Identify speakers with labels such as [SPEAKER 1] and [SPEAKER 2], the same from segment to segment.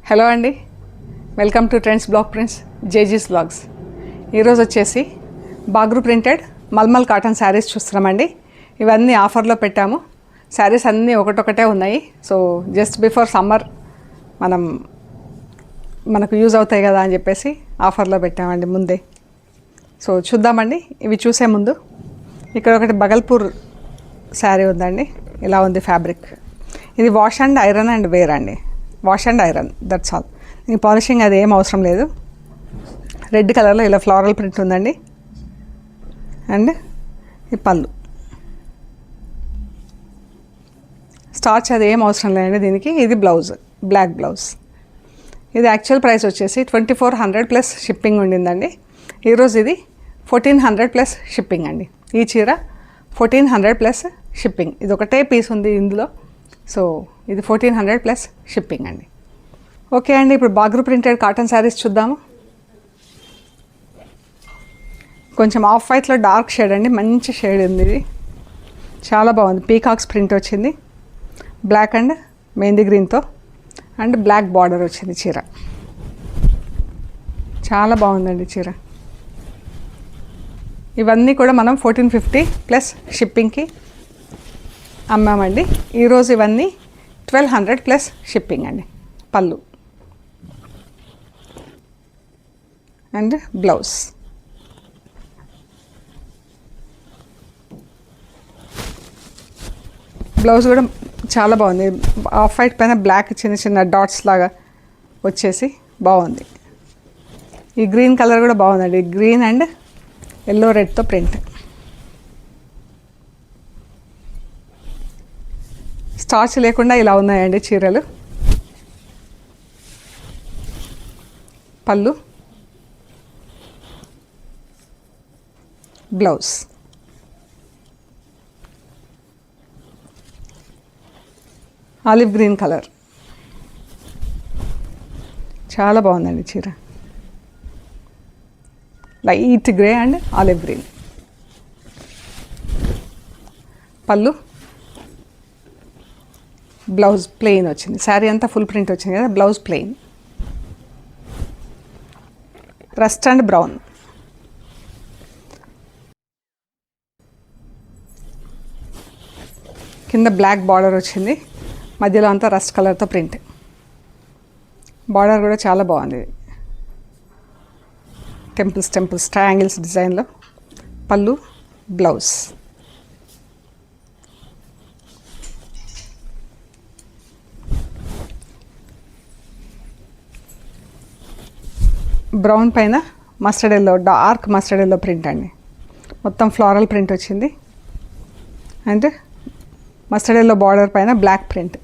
[SPEAKER 1] Hello అండి, welcome to trends block prints జేజీస్ blogs. ఈరోజు వచ్చేసి బాగ్రూ ప్రింటెడ్ మల్మల్ కాటన్ శారీస్ చూస్తున్నామండి. ఇవన్నీ ఆఫర్లో పెట్టాము. శారీస్ అన్నీ ఒకటొకటే ఉన్నాయి. సో జస్ట్ బిఫోర్ సమ్మర్ మనకు యూజ్ అవుతాయి కదా అని చెప్పేసి ఆఫర్లో పెట్టామండి ముందే. సో చూద్దామండి. ఇవి చూసే ముందు ఇక్కడ ఒకటి బగల్పూర్ శారీ ఉందండి. ఇలా ఉంది ఫ్యాబ్రిక్. ఇది wash and iron and wear అండి. Wash and iron, that's all. ఈ పాలిషింగ్ అది ఏం అవసరం లేదు. రెడ్ కలర్లో ఇలా ఫ్లోరల్ ప్రింట్ ఉందండి. అండ్ ఈ పళ్ళు స్టార్చ్ అది ఏం అవసరం లేదండి దీనికి. ఇది బ్లౌజ్, బ్లాక్ బ్లౌజ్. ఇది యాక్చువల్ ప్రైస్ వచ్చేసి 2400 ప్లస్ షిప్పింగ్ ఉండిందండి. ఈరోజు ఇది 1400 ప్లస్ షిప్పింగ్ అండి. ఈ చీర 1400 ప్లస్ షిప్పింగ్. ఇది ఒకటే పీస్ ఉంది ఇందులో. సో ఇది 1400 ప్లస్ షిప్పింగ్ అండి. ఓకే అండి, ఇప్పుడు బాగ్రూ ప్రింటెడ్ కాటన్ శారీస్ చూద్దాము. కొంచెం ఆఫ్ వైట్లో డార్క్ షేడ్ అండి, మంచి షేడ్ ఉంది. ఇది చాలా బాగుంది. పీకాక్స్ ప్రింట్ వచ్చింది, బ్లాక్ అండ్ మెహందీ గ్రీన్తో అండ్ బ్లాక్ బార్డర్ వచ్చింది చీర. చాలా బాగుందండి చీర. ఇవన్నీ కూడా మనం 1450 ప్లస్ షిప్పింగ్కి అమ్మామండి. ఈరోజు ఇవన్నీ 1200 ప్లస్ షిప్పింగ్ అండి. పళ్ళు అండ్ బ్లౌజ్. బ్లౌజ్ కూడా చాలా బాగుంది. ఆఫ్ వైట్ పైన బ్లాక్ చిన్న చిన్న డాట్స్ లాగా వచ్చేసి బాగుంది. ఈ గ్రీన్ కలర్ కూడా బాగుందండి. గ్రీన్ అండ్ ఎల్లో రెడ్తో ప్రింట్. స్టార్చ్ లేకుండా ఇలా ఉన్నాయండి చీరలు. పళ్ళు, బ్లౌజ్. ఆలివ్ గ్రీన్ కలర్, చాలా బాగుందండి చీర. Light grey and olive green. పళ్ళు, బ్లౌజ్ ప్లెయిన్ వచ్చింది. శారీ అంతా ఫుల్ ప్రింట్ వచ్చింది కదా, blouse plain. Rust and brown. కింద బ్లాక్ బార్డర్ వచ్చింది, మధ్యలో అంతా రస్ట్ కలర్తో ప్రింట్. బార్డర్ కూడా చాలా బాగుంది. టెంపుల్స్ ట్రయాంగిల్స్ డిజైన్లో. పళ్ళు, బ్లౌజ్. బ్రౌన్ పైన mustard yellow, dark mustard yellow print అండి. మొత్తం ఫ్లోరల్ ప్రింట్ వచ్చింది. అండ్ మస్టర్డ్ ఎల్లో బార్డర్ పైన బ్లాక్ ప్రింట్.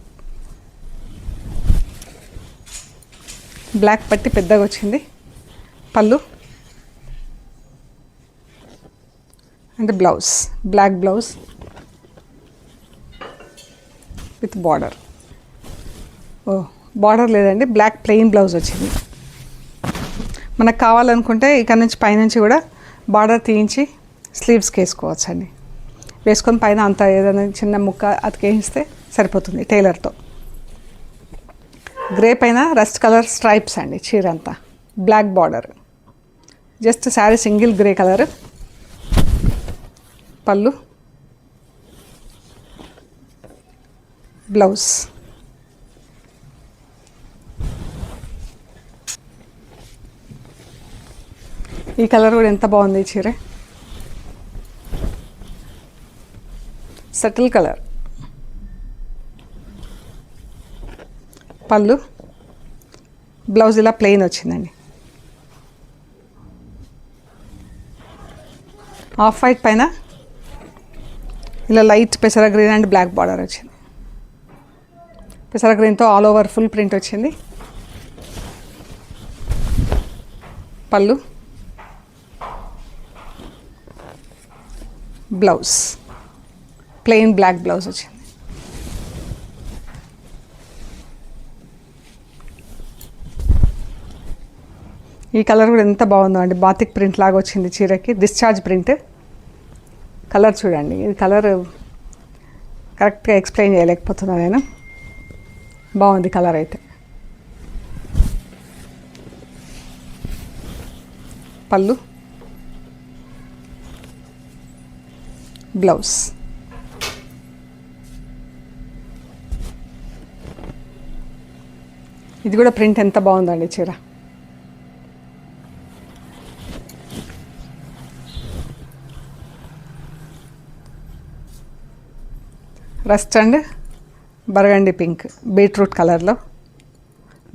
[SPEAKER 1] బ్లాక్ పట్టి పెద్దగా వచ్చింది. పళ్ళు and blouse, black blouse with border. Border లేదండి, బ్లాక్ ప్లెయిన్ బ్లౌజ్ వచ్చింది. మనకు కావాలనుకుంటే ఇక్కడ నుంచి పైనుంచి కూడా బార్డర్ తీయించి స్లీవ్స్కి వేసుకోవచ్చు అండి. వేసుకొని పైన అంత ఏదైనా చిన్న ముక్క అతికేస్తే సరిపోతుంది టైలర్తో. గ్రే పైన రస్ట్ కలర్ స్ట్రైప్స్ అండి చీర అంతా. Black border, just sari single grey colour. పళ్ళు, బ్లౌజ్. ఈ కలర్ కూడా ఎంత బాగుంది ఈ చీర. Subtle colour. పళ్ళు, బ్లౌజ్ ఇలా ప్లెయిన్ వచ్చిందండి. ఆఫ్ వైట్ పైన ఇలా లైట్ పెసర గ్రీన్ అండ్ బ్లాక్ బార్డర్ వచ్చింది. పెసర గ్రీన్తో ఆల్ ఓవర్ ఫుల్ ప్రింట్ వచ్చింది. పళ్ళు, బ్లౌజ్ ప్లెయిన్ బ్లాక్ బ్లౌజ్ వచ్చింది. ఈ కలర్ కూడా ఎంత బాగుందో అండి. బాతిక్ ప్రింట్ లాగా వచ్చింది చీరకి. Discharge print. కలర్ చూడండి. ఇది కలర్ కరెక్ట్గా ఎక్స్ప్లెయిన్ చేయలేకపోతున్నా నేను. బాగుంది కలర్ అయితే. పళ్ళు, బ్లౌజ్. ఇది కూడా ప్రింట్ ఎంత బాగుందండి చీర. Rust and burgundy pink, beetroot కలర్లో,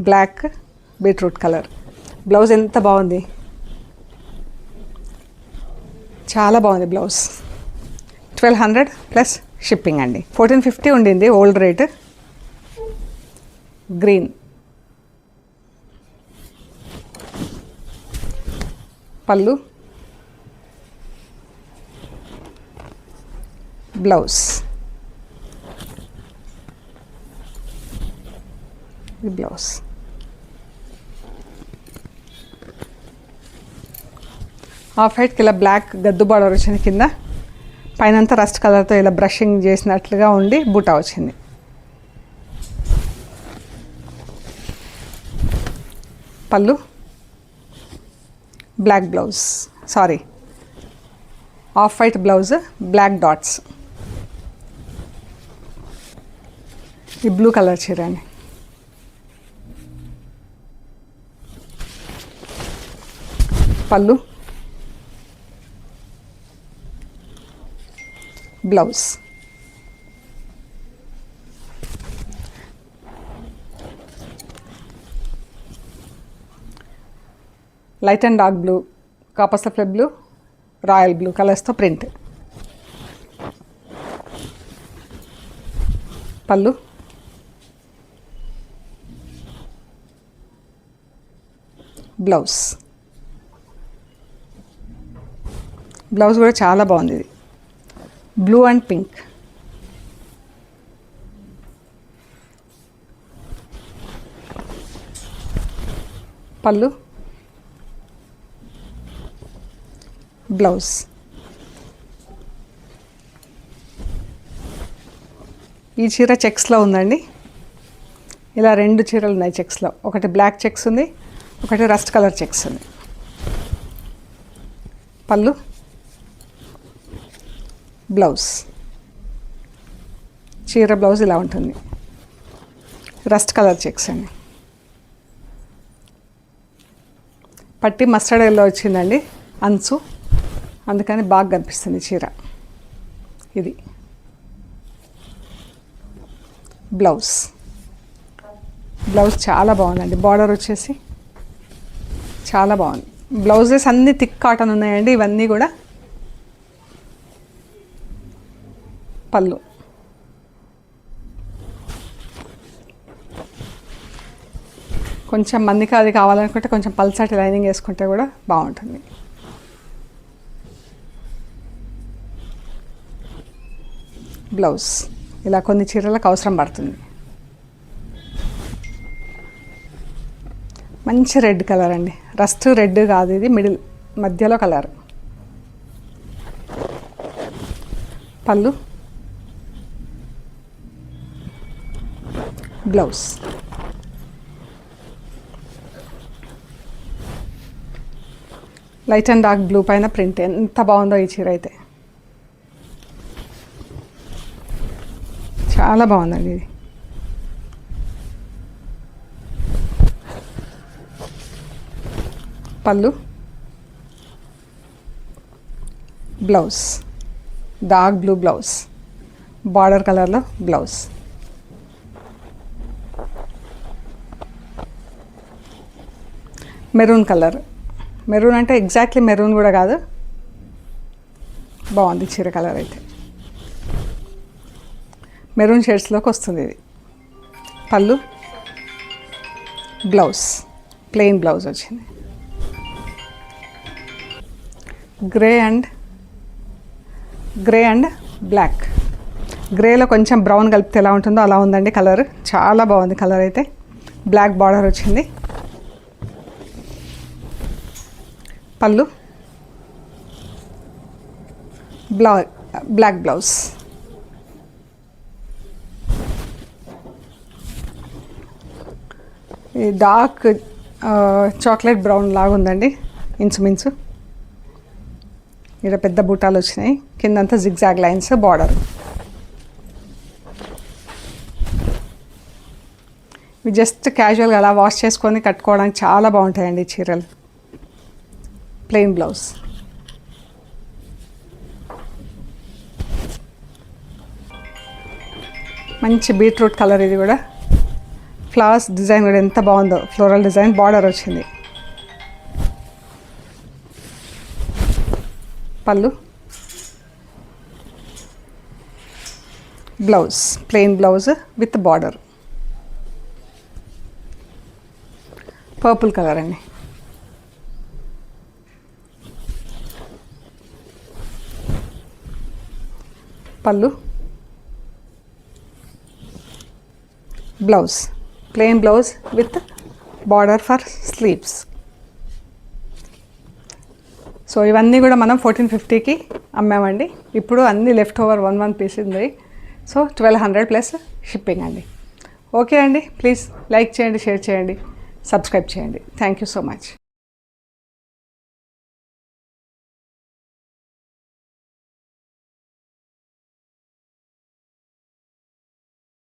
[SPEAKER 1] బ్లాక్ బీట్రూట్ కలర్. బ్లౌజ్ ఎంత బాగుంది, చాలా బాగుంది బ్లౌజ్. 1200 ప్లస్ షిప్పింగ్ అండి. 1450 ఉండింది ఓల్డ్ రేట్. గ్రీన్, పళ్ళు, బ్లౌజ్. ఇది బ్లౌజ్. హాఫ్ హైట్కి ఇలా బ్లాక్ గద్దు బార్డర్ వచ్చింది, కింద పైనంతా రస్ట్ కలర్తో ఇలా బ్రషింగ్ చేసినట్లుగా ఉండి బూటా వచ్చింది. పళ్ళు, black blouse, sorry off white blouse, black dots. ఈ బ్లూ కలర్ చీర అండి. పళ్ళు, blouse. Light and dark blue, copper సఫెడ్ బ్లూ, రాయల్ బ్లూ కలర్స్తో ప్రింట్. పళ్ళు, బ్లౌజ్. బ్లౌజ్ కూడా చాలా బాగుంది. ఇది బ్లూ అండ్ పింక్. పళ్ళు, బ్లౌజ్. ఈ చీర చెక్స్లో ఉందండి. ఇలా 2 చీరలు ఉన్నాయి చెక్స్లో. ఒకటి బ్లాక్ చెక్స్ ఉంది, ఒకటి రస్ట్ కలర్ చెక్స్ ఉంది. పళ్ళు, బ్లౌజ్. చీర బ్లౌజ్ ఇలా ఉంటుంది, రస్ట్ కలర్ చెక్స్ అండి. పట్టి మస్టర్డ్ ఎల్లో వచ్చిందండి అంచు, అందుకని బాగా కనిపిస్తుంది చీర. ఇది బ్లౌజ్. బ్లౌజ్ చాలా బాగుందండి. బార్డర్ వచ్చేసి చాలా బాగుంది. బ్లౌజెస్ అన్నీ థిక్ కాటన్ ఉన్నాయండి ఇవన్నీ కూడా. పళ్ళు, కొంచెం మందికి అది కావాలనుకుంటే కొంచెం పల్సటి లైనింగ్ వేసుకుంటే కూడా బాగుంటుంది. బ్లౌజ్ ఇలా కొన్ని చీరలకు అవసరం పడుతుంది. మంచి రెడ్ కలర్ అండి. రస్ట్ రెడ్ కాదు, ఇది మిడిల్ మధ్యలో కలర్. పళ్ళు, blouse. Light and dark blue పైన ప్రింట్ ఎంత బాగుందో ఈ చీర అయితే. చాలా బాగుందండి ఇది. పళ్ళు, blouse. Dark blue blouse, border కలర్లో బ్లౌజ్. Maroon colour. మెరూన్ అంటే ఎగ్జాక్ట్లీ మెరూన్ కూడా కాదు, బాగుంది చీర కలర్ అయితే. మెరూన్ షేడ్స్లోకి వస్తుంది ఇది. పళ్ళు, బ్లౌజ్. ప్లెయిన్ బ్లౌజ్ వచ్చింది. Grey and black. గ్రేలో కొంచెం బ్రౌన్ కలిపితే ఎలా ఉంటుందో అలా ఉందండి కలర్. చాలా బాగుంది కలర్ అయితే. బ్లాక్ బార్డర్ వచ్చింది. పళ్ళు, black blouse. Dark chocolate brown లాగా ఉందండి ఇంచుమించు. ఇక్కడ పెద్ద బూటాలు వచ్చినాయి, కిందంతా జిగ్జాగ్ లైన్స్ బార్డర్. ఇవి జస్ట్ క్యాజువల్గా అలా వాష్ చేసుకొని కట్టుకోవడానికి చాలా బాగుంటాయండి ఈ చీరలు. Plain blouse. మంచి బీట్రూట్ కలర్, ఇది కూడా ఫ్లవర్స్ డిజైన్ కూడా ఎంత బాగుందో, ఫ్లోరల్ డిజైన్ బార్డర్ వచ్చింది. పళ్ళు, blouse plain blouse with border. Purple colour అండి. పళ్ళు, blouse plain blouse with border for sleeves. So ఇవన్నీ కూడా మనం 1450కి అమ్మామండి. ఇప్పుడు అన్నీ లెఫ్ట్ ఓవర్ 1 పీస్ ఉంది. సో 1200 ప్లస్ షిప్పింగ్ అండి. ఓకే అండి, ప్లీజ్ లైక్ చేయండి, షేర్ చేయండి, సబ్స్క్రైబ్ చేయండి. Thank you so much.